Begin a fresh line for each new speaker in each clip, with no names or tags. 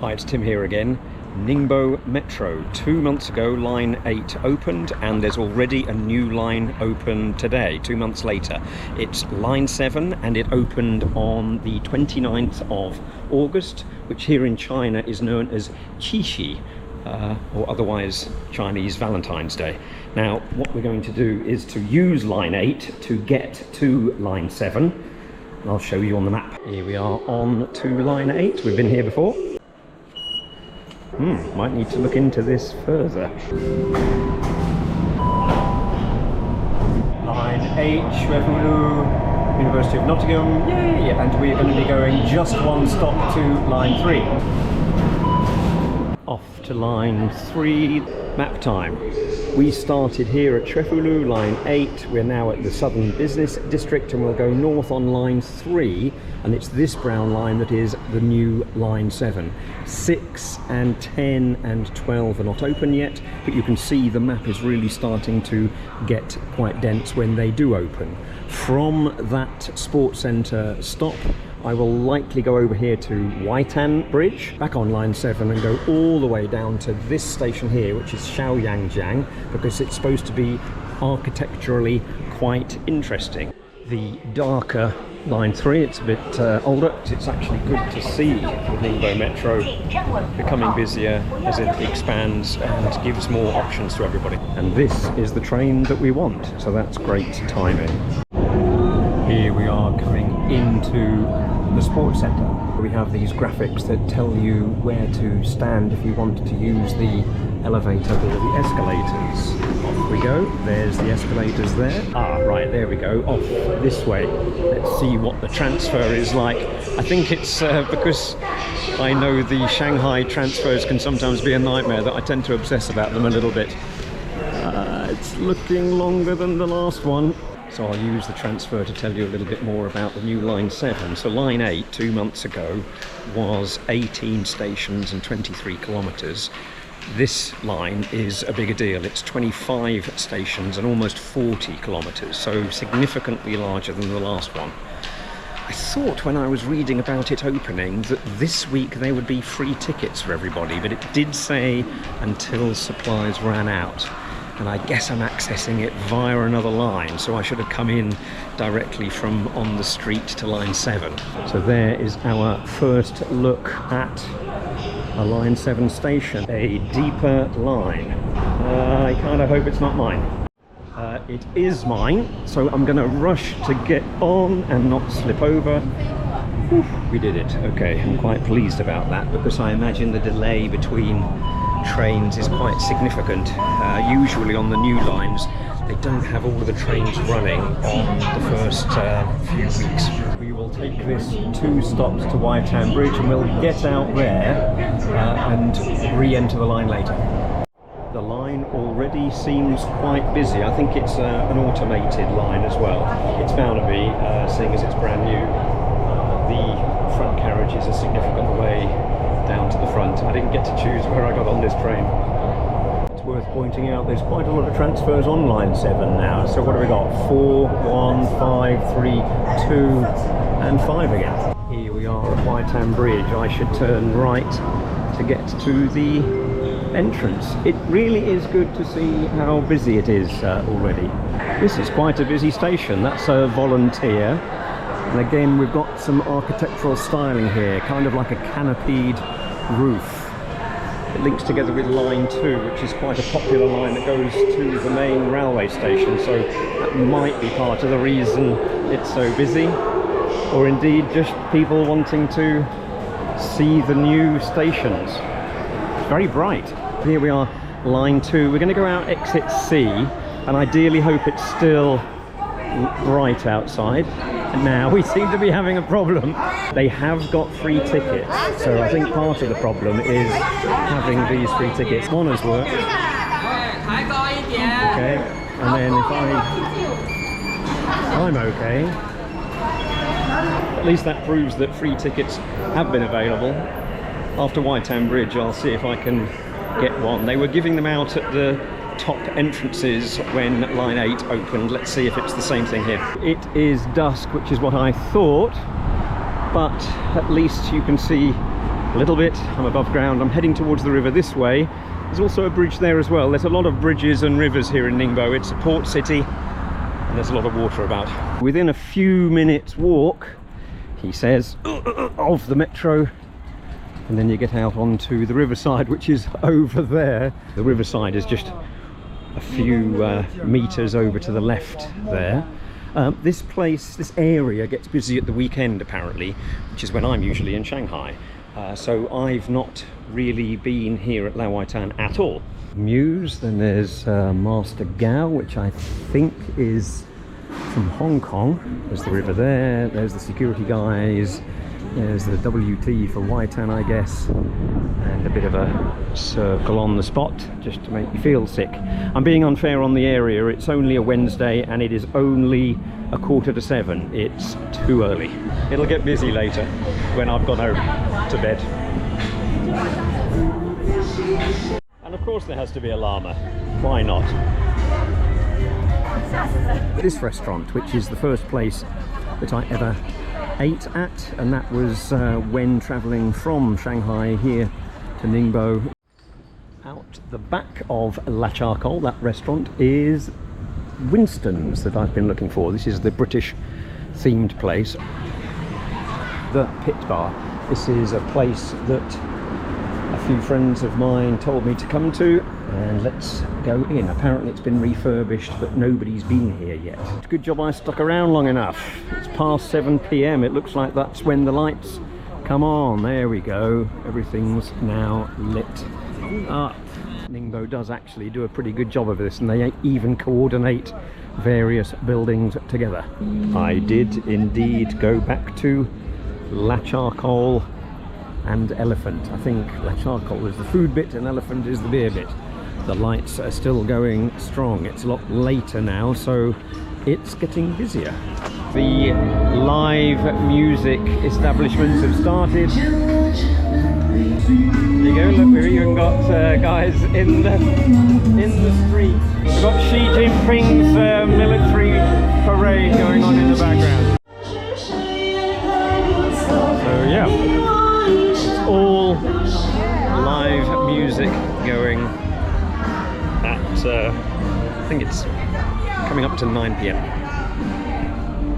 Hi, it's Tim here again. Ningbo Metro. 2 months ago, line 8 opened, and there's already a new line open today, 2 months later. It's line 7, and it opened on the 29th of August, which here in China is known as Qixi, or otherwise Chinese Valentine's Day. Now, what we're going to do is to use line 8 to get to line 7. I'll show you on the map. Here we are on to line 8. We've been here before. Might need to look into this further. Line H, University of Nottingham, yay! And we're going to be going just one stop to line 3. Off to line 3, map time. We started here at Trefulu, line 8. We're now at the southern business district, and we'll go north on line 3, and it's this brown line that is the new line 7. 6 and 10 and 12 are not open yet, but you can see the map is really starting to get quite dense when they do open. From that sports centre stop, I will likely go over here to Waitan Bridge, back on line 7, and go all the way down to this station here, which is Shaoyangjiang, because it's supposed to be architecturally quite interesting. The darker line 3, it's a bit older. It's actually good to see the Ningbo Metro becoming busier as it expands and gives more options to everybody. And this is the train that we want, so that's great timing. Here we are coming into the sports centre. We have these graphics that tell you where to stand if you want to use the elevator or the escalators. Off we go. There's the escalators there. Right, there we go. Off this way. Let's see what the transfer is like. I think it's because I know the Shanghai transfers can sometimes be a nightmare that I tend to obsess about them a little bit. It's looking longer than the last one. So I'll use the transfer to tell you a little bit more about the new line 7. So line 8, 2 months ago, was 18 stations and 23 kilometres. This line is a bigger deal. It's 25 stations and almost 40 kilometres, so significantly larger than the last one. I thought when I was reading about it opening that this week there would be free tickets for everybody, but it did say until supplies ran out. And I guess I'm accessing it via another line, so I should have come in directly from on the street to line 7. So there is our first look at a line 7 station, a deeper line. I kind of hope it's not mine. It is mine, so I'm going to rush to get on and not slip over. Whew, we did it. Okay, I'm quite pleased about that, because I imagine the delay between trains is quite significant. Usually on the new lines they don't have all of the trains running on the first few weeks. We will take this 2 stops to Waitan Bridge, and we'll get out there and re-enter the line later. The line already seems quite busy. I think it's an automated line as well. It's bound to be, seeing as it's brand new. The front carriage is a significant way down to the front. I didn't get to choose where I got on this train. It's worth pointing out there's quite a lot of transfers on line 7 now. So what have we got? 4, 1, 5, 3, 2 and 5 again. Here we are at Waitan Bridge. I should turn right to get to the entrance. It really is good to see how busy it is already. This is quite a busy station. That's a volunteer. And again, we've got some architectural styling here, kind of like a canopied roof. It links together with line 2, which is quite a popular line that goes to the main railway station, so that might be part of the reason it's so busy, or indeed just people wanting to see the new stations. It's very bright. Here we are, line 2. We're going to go out exit C, and ideally hope it's still bright outside. Now we seem to be having a problem. They have got free tickets, so I think part of the problem is having these free tickets. One has worked. Okay, and then if I'm okay. At least that proves that free tickets have been available. After Waitan Bridge, I'll see if I can get one. They were giving them out at the top entrances when line 8 opened. Let's see if it's the same thing here. It is dusk, which is what I thought, but at least you can see a little bit. I'm above ground. I'm heading towards the river this way. There's also a bridge there as well. There's a lot of bridges and rivers here in Ningbo. It's a port city and there's a lot of water about. Within a few minutes walk, he says, of the metro, and then you get out onto the riverside, which is over there. The riverside is just a few meters over to the left there. This area gets busy at the weekend apparently, which is when I'm usually in Shanghai. So I've not really been here at Laowaitan at all. Mews, then there's Master Gao, which I think is from Hong Kong. There's the river there, there's the security guys, there's the WT for Waitan, I guess, and a bit of a circle on the spot just to make you feel sick. I'm being unfair on the area. It's only a Wednesday and it is only 6:45. It's too early. It'll get busy later when I've gone home to bed. And of course there has to be a llama. Why not? This restaurant, which is the first place that I ever ate at, and that was when travelling from Shanghai here to Ningbo. Out the back of Lachakol, that restaurant, is Winston's that I've been looking for. This is the British themed place. The Pit Bar. This is a place that a few friends of mine told me to come to, and let's go in. Apparently it's been refurbished, but nobody's been here yet. Good job I stuck around long enough. It's past 7 p.m. It looks like that's when the lights come on. There we go. Everything's now lit up. Ningbo does actually do a pretty good job of this, and they even coordinate various buildings together. I did indeed go back to Lachakol and Elephant. I think Lachakol is the food bit and Elephant is the beer bit. The lights are still going strong. It's a lot later now, so it's getting busier. The live music establishments have started. There you go, look, we've even got guys in the street. We've got Xi Jinping's military parade going on in the background. So yeah, it's all live music going at, I think it's coming up to 9 p.m.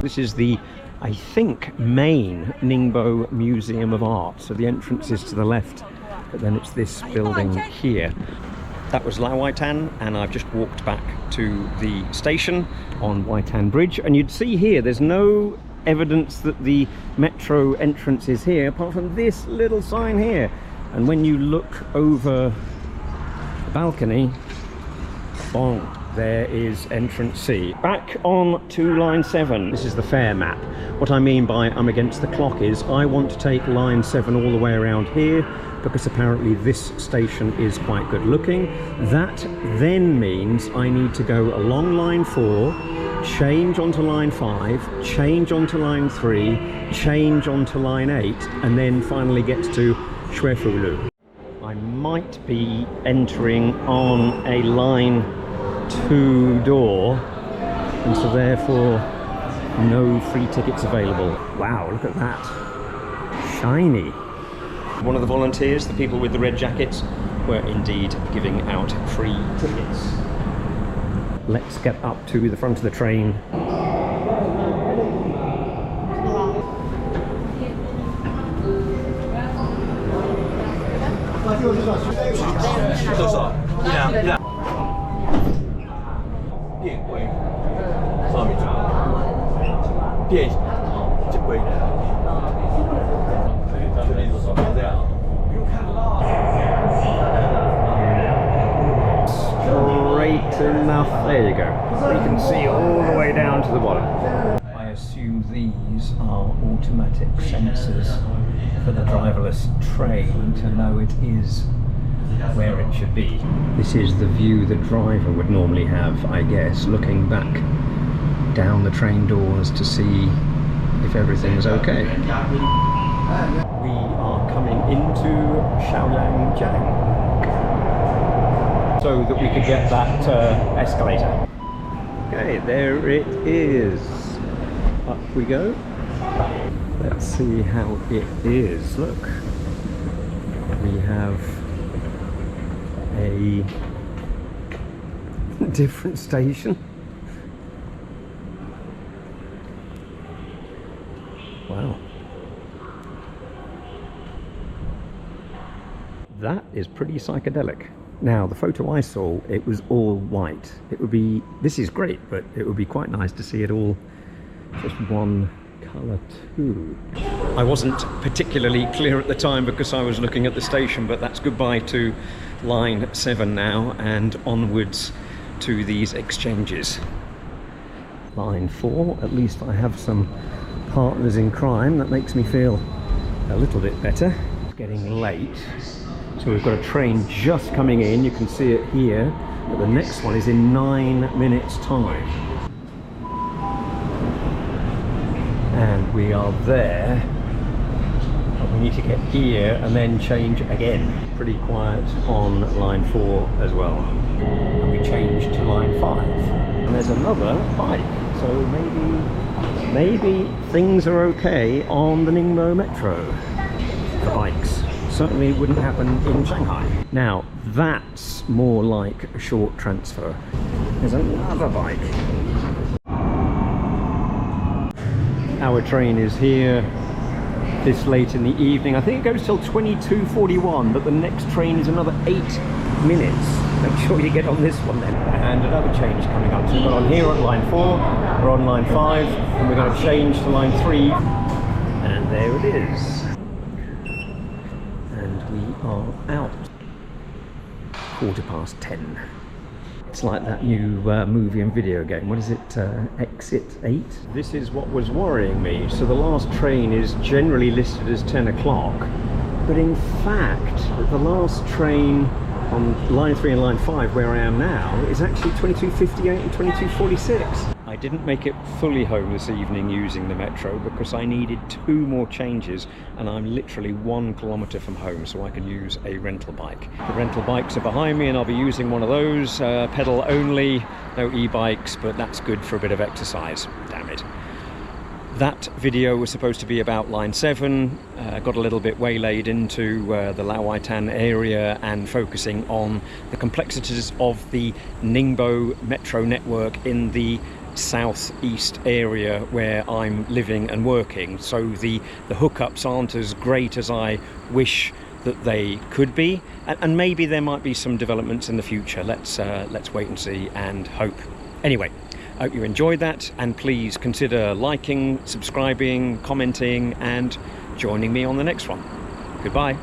This is the, I think, main Ningbo Museum of Art. So the entrance is to the left, but then it's this building here. That was Laowaitan, and I've just walked back to the station on Waitan Bridge, and you'd see here there's no evidence that the metro entrance is here apart from this little sign here. And when you look over the balcony, bong, there is entrance C. Back on to line 7. This is the fare map. What I mean by I'm against the clock is I want to take line 7 all the way around here, because apparently this station is quite good looking. That then means I need to go along line 4, change onto line 5, change onto line 3, change onto line 8, and then finally get to Shuefulu. I might be entering on a line 2 door, and so therefore no free tickets available. Wow, look at that. Shiny. One of the volunteers, the people with the red jackets, were indeed giving out free tickets. Let's get up to the front of the train. Straight enough, there you go. You can see all the way down to the bottom. I assume these are automatic sensors for the driverless train to know it is where it should be. This is the view the driver would normally have, I guess, looking back down the train doors to see if everything's okay. We are coming into Shaoyangjiang so that we could get that escalator. Okay, there it is. Up we go. Let's see how it is. Look, we have a different station. Wow. That is pretty psychedelic. Now, the photo I saw, it was all white. It would be, this is great, but it would be quite nice to see it all just one colour too. I wasn't particularly clear at the time because I was looking at the station, but that's goodbye to line 7 now and onwards to these exchanges. Line 4, at least I have some partners in crime. That makes me feel a little bit better. It's getting late. So we've got a train just coming in, you can see it here, but the next one is in 9 minutes time. And we are there, but we need to get here and then change again. Pretty quiet on line 4 as well. And we change to line 5. And there's another bike, so maybe things are okay on the Ningbo Metro for bikes. Certainly wouldn't happen in Shanghai. Now, that's more like a short transfer. There's another bike. Our train is here this late in the evening. I think it goes till 22:41, but the next train is another 8 minutes. Make sure you get on this one then. And another change coming up. So we've got on here at line 4, we're on line 5, and we're going to change to line 3. And there it is. We are out. 10:15. It's like that new movie and video game. What is it? Exit 8? This is what was worrying me. So the last train is generally listed as 10 o'clock. But in fact, the last train on line 3 and line 5, where I am now, is actually 22:58 and 22:46. I didn't make it fully home this evening using the metro because I needed 2 more changes, and I'm literally 1 kilometre from home, so I can use a rental bike. The rental bikes are behind me and I'll be using one of those, pedal only, no e-bikes, but that's good for a bit of exercise, damn it. That video was supposed to be about line 7, got a little bit waylaid into the Lauaitan area and focusing on the complexities of the Ningbo Metro network in the southeast area where I'm living and working. So the hookups aren't as great as I wish that they could be, and maybe there might be some developments in the future. Let's wait and see and hope. Anyway, I hope you enjoyed that, and please consider liking, subscribing, commenting and joining me on the next one. Goodbye.